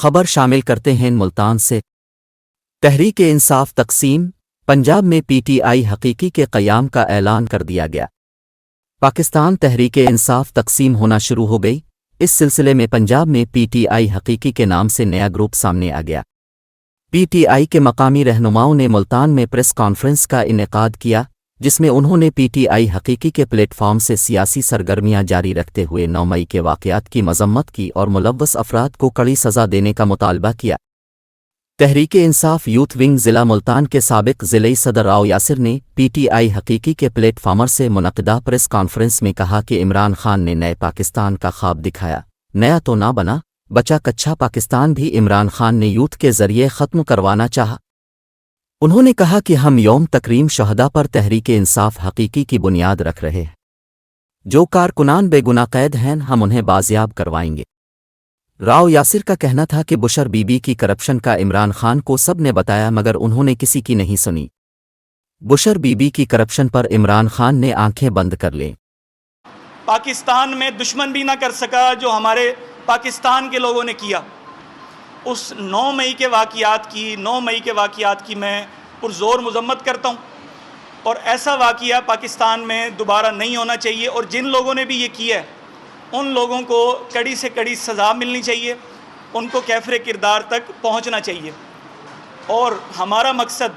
خبر شامل کرتے ہیں ملتان سے۔ تحریک انصاف تقسیم، پنجاب میں پی ٹی آئی حقیقی کے قیام کا اعلان کر دیا گیا۔ پاکستان تحریک انصاف تقسیم ہونا شروع ہو گئی۔ اس سلسلے میں پنجاب میں پی ٹی آئی حقیقی کے نام سے نیا گروپ سامنے آ گیا۔ پی ٹی آئی کے مقامی رہنماؤں نے ملتان میں پریس کانفرنس کا انعقاد کیا، جس میں انہوں نے پی ٹی آئی حقیقی کے پلیٹ فارم سے سیاسی سرگرمیاں جاری رکھتے ہوئے 9 مئی کے واقعات کی مذمت کی اور ملوث افراد کو کڑی سزا دینے کا مطالبہ کیا۔ تحریک انصاف یوتھ ونگ ضلع ملتان کے سابق ضلعی صدر راؤ یاسر نے پی ٹی آئی حقیقی کے پلیٹ فارمر سے منعقدہ پریس کانفرنس میں کہا کہ عمران خان نے نئے پاکستان کا خواب دکھایا، نیا تو نہ بنا، بچا کچھا پاکستان بھی عمران خان نے یوتھ کے ذریعے ختم کروانا چاہا۔ انہوں نے کہا کہ ہم یوم تکریم شہداء پر تحریک انصاف حقیقی کی بنیاد رکھ رہے ہیں۔ جو کارکنان بے گناہ قید ہیں ہم انہیں بازیاب کروائیں گے۔ راؤ یاسر کا کہنا تھا کہ بشر بی بی کی کرپشن کا عمران خان کو سب نے بتایا مگر انہوں نے کسی کی نہیں سنی۔ بشر بی بی کی کرپشن پر عمران خان نے آنکھیں بند کر لیں۔ پاکستان میں دشمن بھی نہ کر سکا جو ہمارے پاکستان کے لوگوں نے کیا۔ اس 9 مئی کے واقعات کی میں پرزور مذمت کرتا ہوں، اور ایسا واقعہ پاکستان میں دوبارہ نہیں ہونا چاہیے، اور جن لوگوں نے بھی یہ کیا ہے ان لوگوں کو کڑی سے کڑی سزا ملنی چاہیے، ان کو کیفر کردار تک پہنچنا چاہیے۔ اور ہمارا مقصد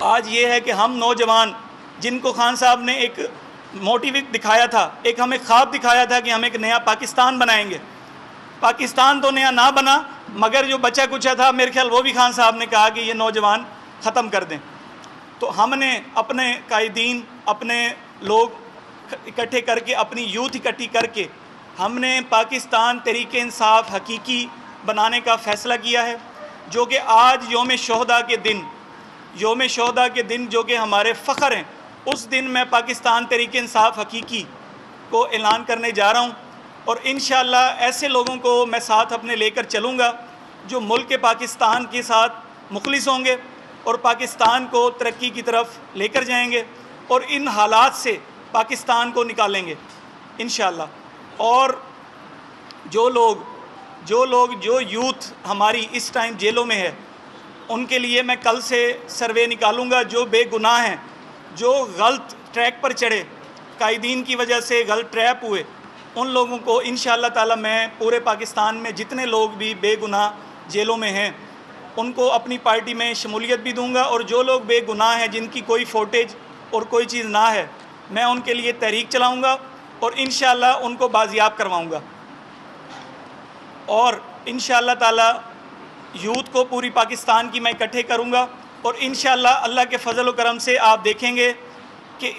آج یہ ہے کہ ہم نوجوان جن کو خان صاحب نے ایک موٹیو دکھایا تھا، ایک ہمیں خواب دکھایا تھا کہ ہم ایک نیا پاکستان بنائیں گے، پاکستان تو نیا نہ بنا مگر جو بچا کچھا تھا میرے خیال وہ بھی خان صاحب نے کہا کہ یہ نوجوان ختم کر دیں۔ تو ہم نے اپنے قائدین، اپنے لوگ اکٹھے کر کے، اپنی یوتھ اکٹھی کر کے ہم نے پاکستان تحریک انصاف حقیقی بنانے کا فیصلہ کیا ہے، جو کہ آج یوم شہداء کے دن جو کہ ہمارے فخر ہیں، اس دن میں پاکستان تحریک انصاف حقیقی کو اعلان کرنے جا رہا ہوں، اور انشاءاللہ ایسے لوگوں کو میں ساتھ اپنے لے کر چلوں گا جو ملک پاکستان کے ساتھ مخلص ہوں گے اور پاکستان کو ترقی کی طرف لے کر جائیں گے اور ان حالات سے پاکستان کو نکالیں گے انشاءاللہ۔ اور جو یوتھ ہماری اس ٹائم جیلوں میں ہے ان کے لیے میں کل سے سروے نکالوں گا، جو بے گناہ ہیں، جو غلط ٹریک پر چڑھے، قائدین کی وجہ سے غلط ٹریپ ہوئے، ان لوگوں کو انشاءاللہ تعالی میں پورے پاکستان میں جتنے لوگ بھی بے گناہ جیلوں میں ہیں ان کو اپنی پارٹی میں شمولیت بھی دوں گا، اور جو لوگ بے گناہ ہیں جن کی کوئی فوٹیج اور کوئی چیز نہ ہے میں ان کے لیے تحریک چلاؤں گا اور انشاءاللہ ان کو بازیاب کرواؤں گا۔ اور انشاءاللہ تعالی یوتھ کو پوری پاکستان کی میں اکٹھے کروں گا، اور انشاءاللہ اللہ کے فضل و کرم سے آپ دیکھیں گے کہ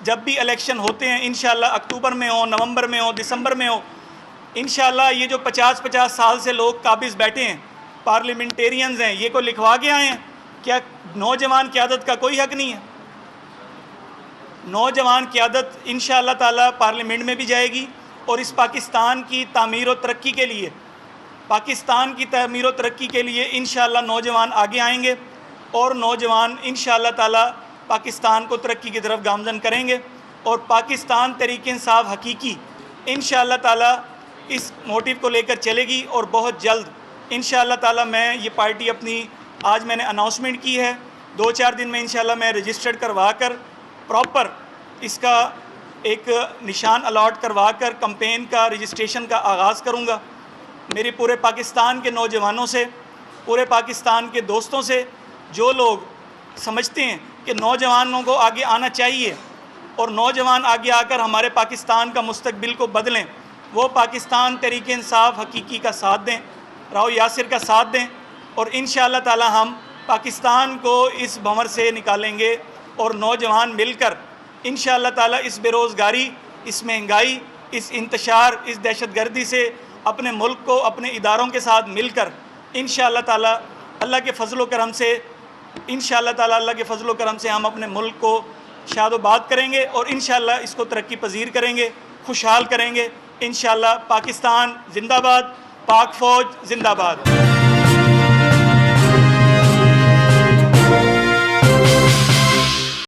جب بھی الیکشن ہوتے ہیں انشاءاللہ اکتوبر میں ہو، نومبر میں ہو، دسمبر میں ہو، انشاءاللہ یہ جو 50 سال سے لوگ قابض بیٹھے ہیں، پارلیمنٹیرینز ہیں، یہ کو لکھوا کے آئے ہیں، کیا نوجوان قیادت کا کوئی حق نہیں ہے؟ نوجوان قیادت انشاءاللہ تعالی پارلیمنٹ میں بھی جائے گی، اور اس پاکستان کی تعمیر و ترقی کے لیے انشاءاللہ نوجوان آگے آئیں گے، اور نوجوان انشاءاللہ تعالی پاکستان کو ترقی کی طرف گامزن کریں گے، اور پاکستان تحریک انصاف حقیقی انشاءاللہ تعالی اس موٹیو کو لے کر چلے گی، اور بہت جلد انشاءاللہ تعالی میں یہ پارٹی اپنی آج میں نے اناؤنسمنٹ کی ہے، 2-4 دن میں انشاءاللہ میں رجسٹرڈ کروا کر پراپر اس کا ایک نشان الاٹ کروا کر کمپین کا رجسٹریشن کا آغاز کروں گا۔ میری پورے پاکستان کے نوجوانوں سے، پورے پاکستان کے دوستوں سے، جو لوگ سمجھتے ہیں کہ نوجوانوں کو آگے آنا چاہیے اور نوجوان آگے آ کر ہمارے پاکستان کا مستقبل کو بدلیں، وہ پاکستان تحریک انصاف حقیقی کا ساتھ دیں، راؤ یاسر کا ساتھ دیں، اور انشاءاللہ تعالی ہم پاکستان کو اس بھنور سے نکالیں گے، اور نوجوان مل کر انشاءاللہ تعالی اس بے روزگاری، اس مہنگائی، اس انتشار، اس دہشت گردی سے اپنے ملک کو اپنے اداروں کے ساتھ مل کر انشاءاللہ تعالی اللہ کے فضل و کرم سے ہم اپنے ملک کو شاد و باد کریں گے، اور انشاءاللہ اس کو ترقی پذیر کریں گے، خوشحال کریں گے انشاءاللہ۔ پاکستان زندہ باد، پاک فوج زندہ باد۔